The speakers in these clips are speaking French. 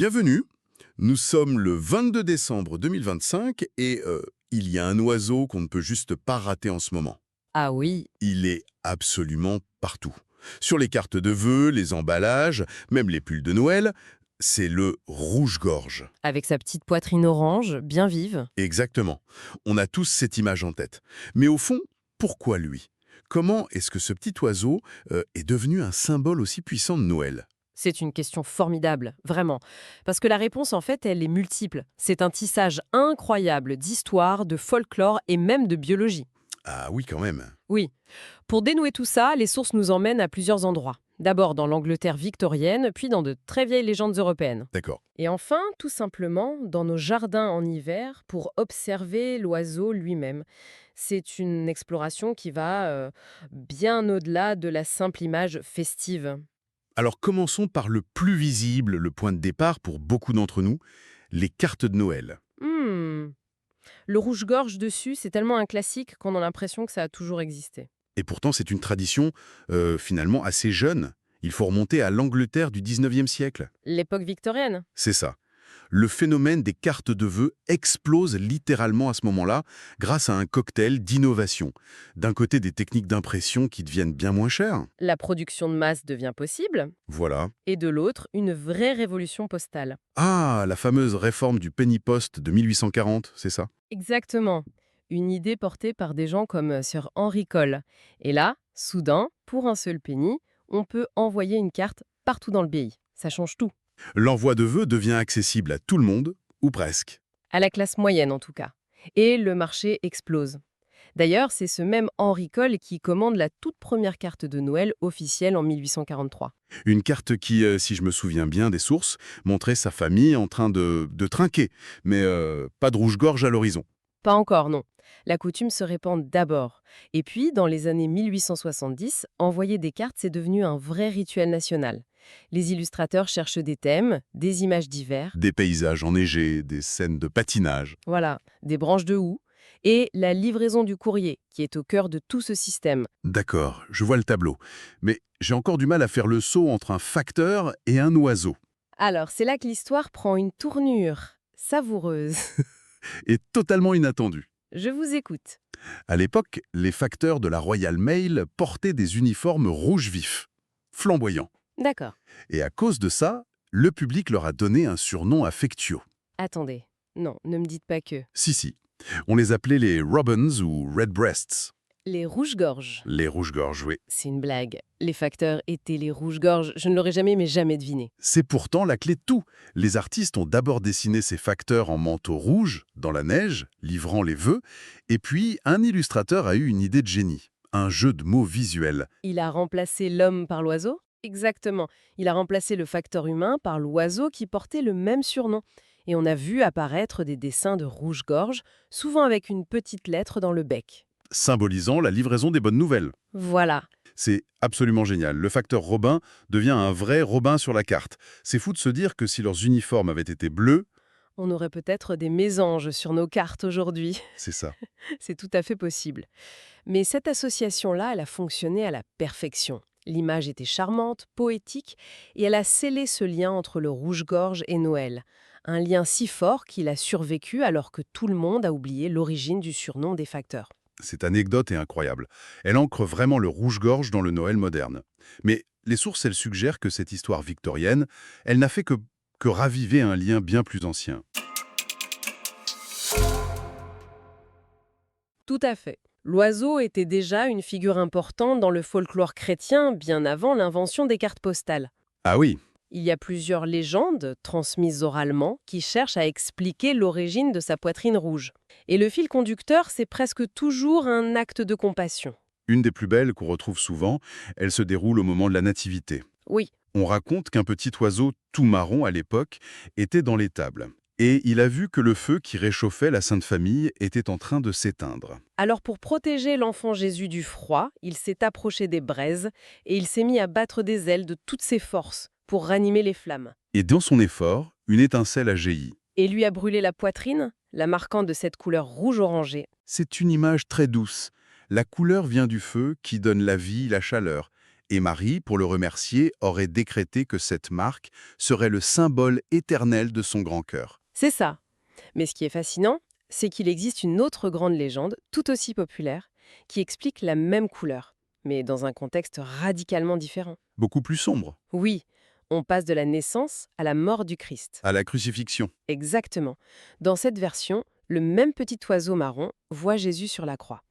Bienvenue, nous sommes le 22 décembre 2025 et il y a un oiseau qu'on ne peut juste pas rater en ce moment. Ah oui, Il est absolument partout. Sur les cartes de vœux, les emballages, même les pulls de Noël, c'est le rouge-gorge. avec sa petite poitrine orange, bien vive. Exactement. On a tous cette image en tête. Mais au fond, pourquoi lui? Comment est-ce que ce petit oiseau est devenu un symbole aussi puissant de Noël? C'est une question formidable, vraiment. Parce que la réponse, en fait, elle est multiple. C'est un tissage incroyable d'histoire, de folklore et même de biologie. Ah oui, quand même. Oui. Pour dénouer tout ça, les sources nous emmènent à plusieurs endroits. D'abord dans l'Angleterre victorienne, puis dans de très vieilles légendes européennes. D'accord. Et enfin, tout simplement, dans nos jardins en hiver, pour observer l'oiseau lui-même. C'est une exploration qui va bien au-delà de la simple image festive. Alors commençons par le plus visible, le point de départ pour beaucoup d'entre nous, les cartes de Noël. Hmm. Le rouge-gorge dessus, c'est tellement un classique qu'on a l'impression que ça a toujours existé. Et pourtant, c'est une tradition finalement assez jeune. Il faut remonter à l'Angleterre du 19e siècle. L'époque victorienne. C'est ça. Le phénomène des cartes de vœux explose littéralement à ce moment-là grâce à un cocktail d'innovation. D'un côté, des techniques d'impression qui deviennent bien moins chères. La production de masse devient possible, Voilà. et de l'autre, une vraie révolution postale. Ah, la fameuse réforme du penny post de 1840, c'est ça? Exactement. Une idée portée par des gens comme Sir Henry Cole. Et là, soudain, pour un seul penny, on peut envoyer une carte partout dans le pays. Ça change tout. L'envoi de vœux devient accessible à tout le monde, ou presque. À la classe moyenne en tout cas. Et le marché explose. D'ailleurs, c'est ce même Henry Cole qui commande la toute première carte de Noël officielle en 1843. Une carte qui, si je me souviens bien des sources, montrait sa famille en train de trinquer, mais pas de rouge-gorge à l'horizon. Pas encore, non. La coutume se répand d'abord. Et puis, dans les années 1870, envoyer des cartes, c'est devenu un vrai rituel national. Les illustrateurs cherchent des thèmes, des images d'hiver, Des paysages enneigés, des scènes de patinage. voilà, des branches de houx, et la livraison du courrier, qui est au cœur de tout ce système. D'accord, je vois le tableau. Mais j'ai encore du mal à faire le saut entre un facteur et un oiseau. Alors, c'est là que l'histoire prend une tournure savoureuse. Et totalement inattendu. Je vous écoute. À l'époque, les facteurs de la Royal Mail portaient des uniformes rouge vif, flamboyants. D'accord. Et à cause de ça, le public leur a donné un surnom affectueux. Attendez. Non, ne me dites pas que. Si. On les appelait les Robins ou Redbreasts. Les rouges-gorges. Les rouges-gorges, oui. C'est une blague. Les facteurs étaient les rouges-gorges. Je ne l'aurais jamais, mais jamais deviné. C'est pourtant la clé de tout. Les artistes ont d'abord dessiné ces facteurs en manteau rouge, dans la neige, livrant les vœux, et puis un illustrateur a eu une idée de génie, un jeu de mots visuel. Il a remplacé l'homme par l'oiseau? Exactement. Il a remplacé le facteur humain par l'oiseau qui portait le même surnom. Et on a vu apparaître des dessins de rouge-gorge, souvent avec une petite lettre dans le bec. Symbolisant la livraison des bonnes nouvelles. Voilà. C'est absolument génial. Le facteur Robin devient un vrai Robin sur la carte. C'est fou de se dire que si leurs uniformes avaient été bleus, On aurait peut-être des mésanges sur nos cartes aujourd'hui. c'est ça. C'est tout à fait possible. Mais cette association-là, elle a fonctionné à la perfection. L'image était charmante, poétique, et elle a scellé ce lien entre le rouge-gorge et Noël. Un lien si fort qu'il a survécu alors que tout le monde a oublié l'origine du surnom des facteurs. Cette anecdote est incroyable. Elle ancre vraiment le rouge-gorge dans le Noël moderne. Mais les sources, elles suggèrent que cette histoire victorienne, elle n'a fait que raviver un lien bien plus ancien. Tout à fait. L'oiseau était déjà une figure importante dans le folklore chrétien bien avant l'invention des cartes postales. Ah oui, Il y a plusieurs légendes, transmises oralement, qui cherchent à expliquer l'origine de sa poitrine rouge. Et le fil conducteur, c'est presque toujours un acte de compassion. une des plus belles qu'on retrouve souvent, elle se déroule au moment de la Nativité. Oui, On raconte qu'un petit oiseau tout marron à l'époque était dans l'étable. Et il a vu que le feu qui réchauffait la Sainte Famille était en train de s'éteindre. alors pour protéger l'enfant Jésus du froid, il s'est approché des braises et il s'est mis à battre des ailes de toutes ses forces pour ranimer les flammes. Et dans son effort, une étincelle a jailli. Et lui a brûlé la poitrine, la marquant de cette couleur rouge orangé. C'est une image très douce. La couleur vient du feu qui donne la vie, la chaleur. Et Marie, pour le remercier, aurait décrété que cette marque serait le symbole éternel de son grand cœur. C'est ça. Mais ce qui est fascinant, c'est qu'il existe une autre grande légende, tout aussi populaire, qui explique la même couleur, mais dans un contexte radicalement différent. Beaucoup plus sombre, Oui, on passe de la naissance à la mort du Christ. à la crucifixion. Exactement. Dans cette version, le même petit oiseau marron voit Jésus sur la croix.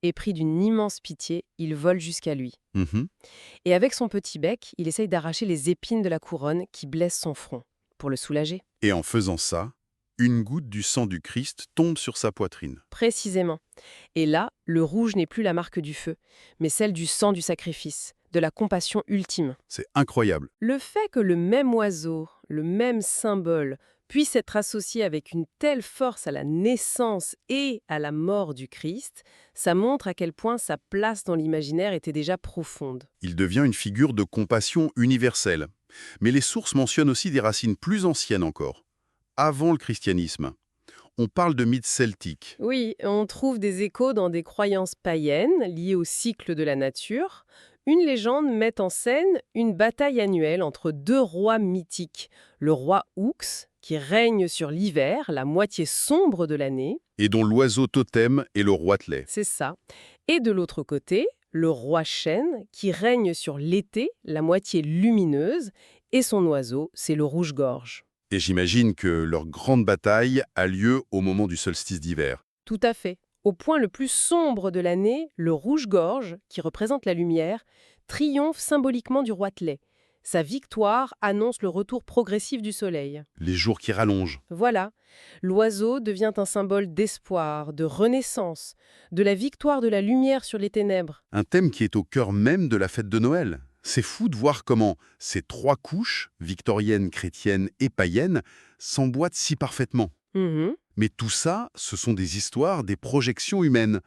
Et pris d'une immense pitié, il vole jusqu'à lui. Mhm. Et avec son petit bec, il essaye d'arracher les épines de la couronne qui blessent son front, pour le soulager. Et en faisant ça, une goutte du sang du Christ tombe sur sa poitrine. Précisément. Et là, le rouge n'est plus la marque du feu, mais celle du sang du sacrifice, de la compassion ultime. C'est incroyable. Le fait que le même oiseau, le même symbole, puisse être associé avec une telle force à la naissance et à la mort du Christ, ça montre à quel point sa place dans l'imaginaire était déjà profonde. Il devient une figure de compassion universelle. Mais les sources mentionnent aussi des racines plus anciennes encore, avant le christianisme. On parle de mythes celtiques. Oui, on trouve des échos dans des croyances païennes liées au cycle de la nature. Une légende met en scène une bataille annuelle entre deux rois mythiques, le roi Oux, qui règne sur l'hiver, la moitié sombre de l'année, Et dont l'oiseau totem est le roitelet. c'est ça, et de l'autre côté, le roi chêne, qui règne sur l'été, la moitié lumineuse, et son oiseau, c'est le rouge-gorge. Et j'imagine que leur grande bataille a lieu au moment du solstice d'hiver. Tout à fait. Au point le plus sombre de l'année, le rouge-gorge, qui représente la lumière, triomphe symboliquement du roitelet. Sa victoire annonce le retour progressif du soleil. Les jours qui rallongent. Voilà, l'oiseau devient un symbole d'espoir, de renaissance, de la victoire de la lumière sur les ténèbres. Un thème qui est au cœur même de la fête de Noël. C'est fou de voir comment ces trois couches, victoriennes, chrétiennes et païennes, s'emboîtent si parfaitement. Mhm. Mais tout ça, ce sont des histoires, des projections humaines.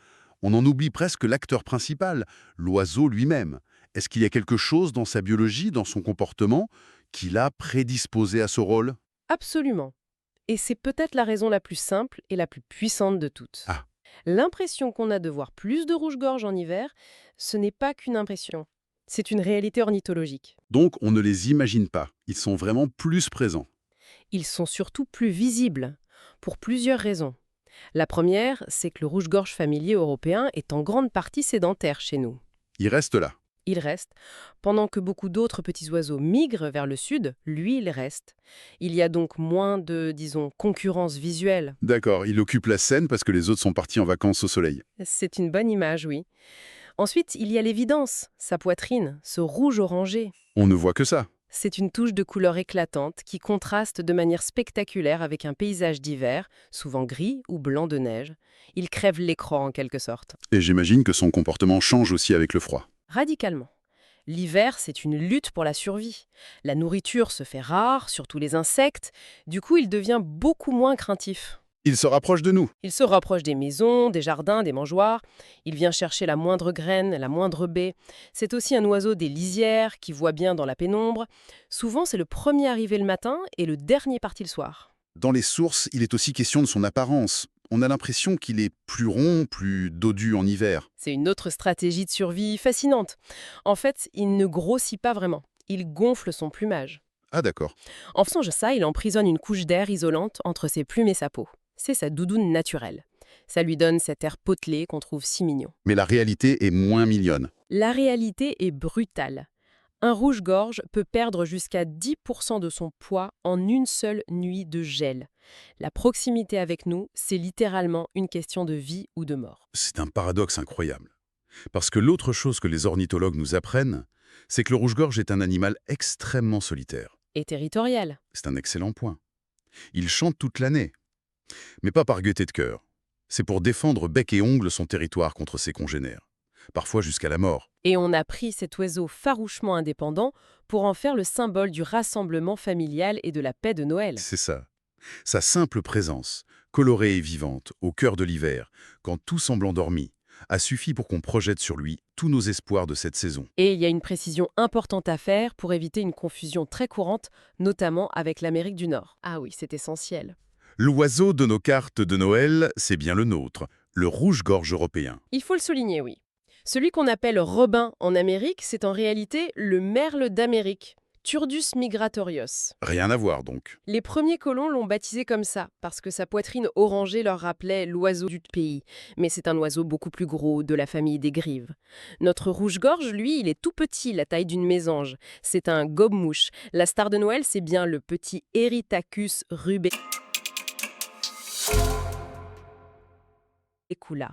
On en oublie presque l'acteur principal, l'oiseau lui-même. Est-ce qu'il y a quelque chose dans sa biologie, dans son comportement, qui l'a prédisposé à ce rôle? Absolument. Et c'est peut-être la raison la plus simple et la plus puissante de toutes. Ah. L'impression qu'on a de voir plus de rouge-gorge en hiver, ce n'est pas qu'une impression. C'est une réalité ornithologique. Donc on ne les imagine pas, ils sont vraiment plus présents. Ils sont surtout plus visibles, pour plusieurs raisons. La première, c'est que le rouge-gorge familier européen est en grande partie sédentaire chez nous. Ils restent là. Il reste. Pendant que beaucoup d'autres petits oiseaux migrent vers le sud, lui, il reste. Il y a donc moins de, disons, concurrence visuelle. D'accord, il occupe la scène parce que les autres sont partis en vacances au soleil. C'est une bonne image, oui. Ensuite, il y a l'évidence, sa poitrine, ce rouge orangé. On ne voit que ça. C'est une touche de couleur éclatante qui contraste de manière spectaculaire avec un paysage d'hiver, souvent gris ou blanc de neige. Il crève l'écran en quelque sorte. Et j'imagine que son comportement change aussi avec le froid. Radicalement. L'hiver, c'est une lutte pour la survie. La nourriture se fait rare, surtout les insectes. Du coup, il devient beaucoup moins craintif. Il se rapproche de nous. Il se rapproche des maisons, des jardins, des mangeoires. Il vient chercher la moindre graine, la moindre baie. C'est aussi un oiseau des lisières qui voit bien dans la pénombre. Souvent, c'est le premier arrivé le matin et le dernier parti le soir. Dans les sources, il est aussi question de son apparence. On a l'impression qu'il est plus rond, plus dodu en hiver. C'est une autre stratégie de survie fascinante. En fait, il ne grossit pas vraiment. Il gonfle son plumage. Ah d'accord. En faisant ça, il emprisonne une couche d'air isolante entre ses plumes et sa peau. C'est sa doudoune naturelle. Ça lui donne cet air potelé qu'on trouve si mignon. Mais la réalité est moins mignonne. La réalité est brutale. Un rouge-gorge peut perdre jusqu'à 10% de son poids en une seule nuit de gel. La proximité avec nous, c'est littéralement une question de vie ou de mort. C'est un paradoxe incroyable. Parce que l'autre chose que les ornithologues nous apprennent, c'est que le rouge-gorge est un animal extrêmement solitaire. Et territorial. C'est un excellent point. Il chante toute l'année. Mais pas par gaieté de cœur. C'est pour défendre bec et ongle son territoire contre ses congénères. Parfois jusqu'à la mort. Et on a pris cet oiseau farouchement indépendant pour en faire le symbole du rassemblement familial et de la paix de Noël. C'est ça. Sa simple présence, colorée et vivante, au cœur de l'hiver, quand tout semble endormi, a suffi pour qu'on projette sur lui tous nos espoirs de cette saison. Et il y a une précision importante à faire pour éviter une confusion très courante, notamment avec l'Amérique du Nord. Ah oui, c'est essentiel. L'oiseau de nos cartes de Noël, c'est bien le nôtre, le rouge-gorge européen. Il faut le souligner, oui. Celui qu'on appelle robin en Amérique, c'est en réalité le merle d'Amérique, Turdus migratorius. Rien à voir donc. Les premiers colons l'ont baptisé comme ça, parce que sa poitrine orangée leur rappelait l'oiseau du pays. Mais c'est un oiseau beaucoup plus gros, de la famille des grives. Notre rouge-gorge, lui, il est tout petit, la taille d'une mésange. C'est un gobe-mouche. La star de Noël, c'est bien le petit Erythacus rubecola.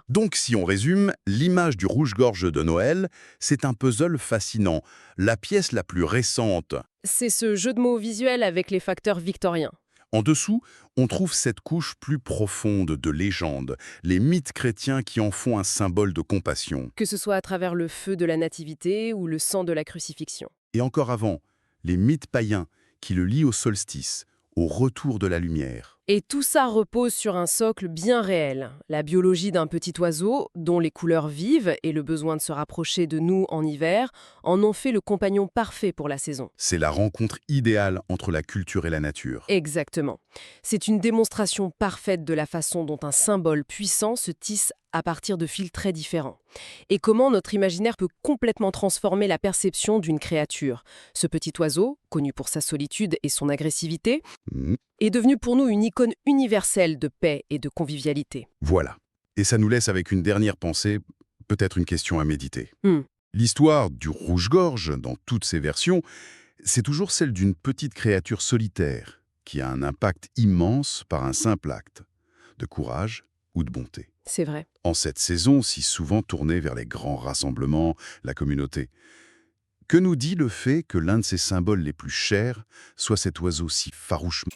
Donc si on résume, l'image du rouge-gorge de Noël, c'est un puzzle fascinant, la pièce la plus récente. C'est ce jeu de mots visuel avec les facteurs victoriens. En dessous, on trouve cette couche plus profonde de légende, les mythes chrétiens qui en font un symbole de compassion. Que ce soit à travers le feu de la nativité ou le sang de la crucifixion. Et encore avant, les mythes païens qui le lient au solstice, au retour de la lumière. Et tout ça repose sur un socle bien réel. La biologie d'un petit oiseau, dont les couleurs vives et le besoin de se rapprocher de nous en hiver, en ont fait le compagnon parfait pour la saison. C'est la rencontre idéale entre la culture et la nature. Exactement. C'est une démonstration parfaite de la façon dont un symbole puissant se tisse à partir de fils très différents. Et comment notre imaginaire peut complètement transformer la perception d'une créature. Ce petit oiseau, connu pour sa solitude et son agressivité, Hmm, est devenu pour nous une icône universelle de paix et de convivialité. voilà. Et ça nous laisse avec une dernière pensée, peut-être une question à méditer. Hmm. L'histoire du rouge-gorge, dans toutes ses versions, c'est toujours celle d'une petite créature solitaire qui a un impact immense par un simple acte de courage ou de bonté. C'est vrai. En cette saison si souvent tournée vers les grands rassemblements, la communauté, que nous dit le fait que l'un de ses symboles les plus chers soit cet oiseau si farouchement